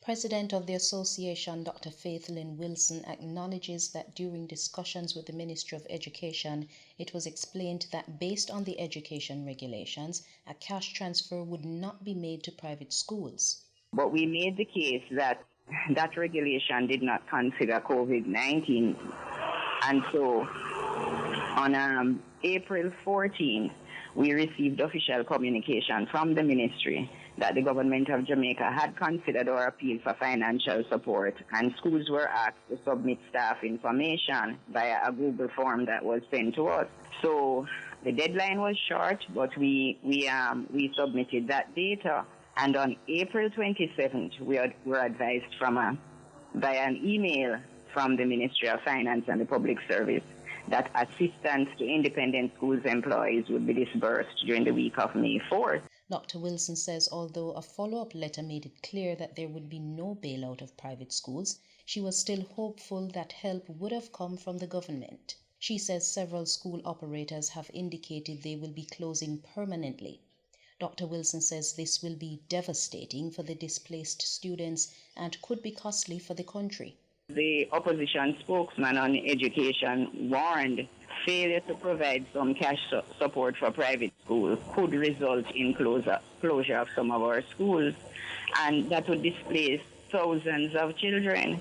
President of the association, Dr. Faithlyn Wilson, acknowledges that during discussions with the Ministry of Education, it was explained that based on the education regulations, a cash transfer would not be made to private schools. But we made the case that that regulation did not consider COVID-19. And so on April 14th, we received official communication from the ministry that the government of Jamaica had considered our appeal for financial support, and schools were asked to submit staff information via a Google form that was sent to us. So the deadline was short, but we submitted that data. And on April 27th, we were advised via an email from the Ministry of Finance and the Public Service that assistance to independent schools employees would be disbursed during the week of May 4th. Dr. Wilson says although a follow-up letter made it clear that there would be no bailout of private schools, she was still hopeful that help would have come from the government. She says several school operators have indicated they will be closing permanently. Dr. Wilson says this will be devastating for the displaced students and could be costly for the country. The opposition spokesman on education warned failure to provide some cash support for private schools could result in closure of some of our schools, and that would displace thousands of children.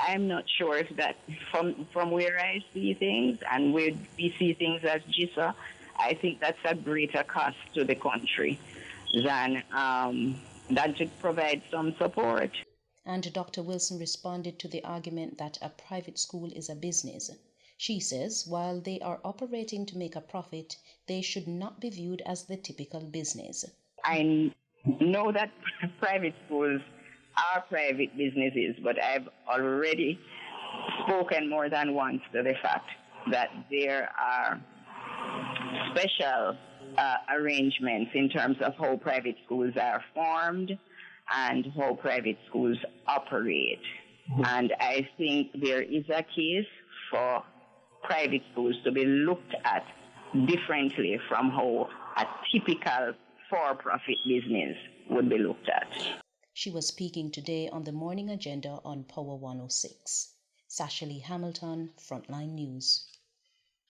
I'm not sure if that, from where I see things and where we see things as GISA, I think that's a greater cost to the country than to provide some support. And Dr. Wilson responded to the argument that a private school is a business. She says while they are operating to make a profit, they should not be viewed as the typical business. I know that private schools are private businesses, but I've already spoken more than once to the fact that there are special arrangements in terms of how private schools are formed and how private schools operate. And I think there is a case for private schools to be looked at differently from how a typical for-profit business would be looked at. She was speaking today on the morning agenda on Power 106. Sasha Lee Hamilton, Frontline News.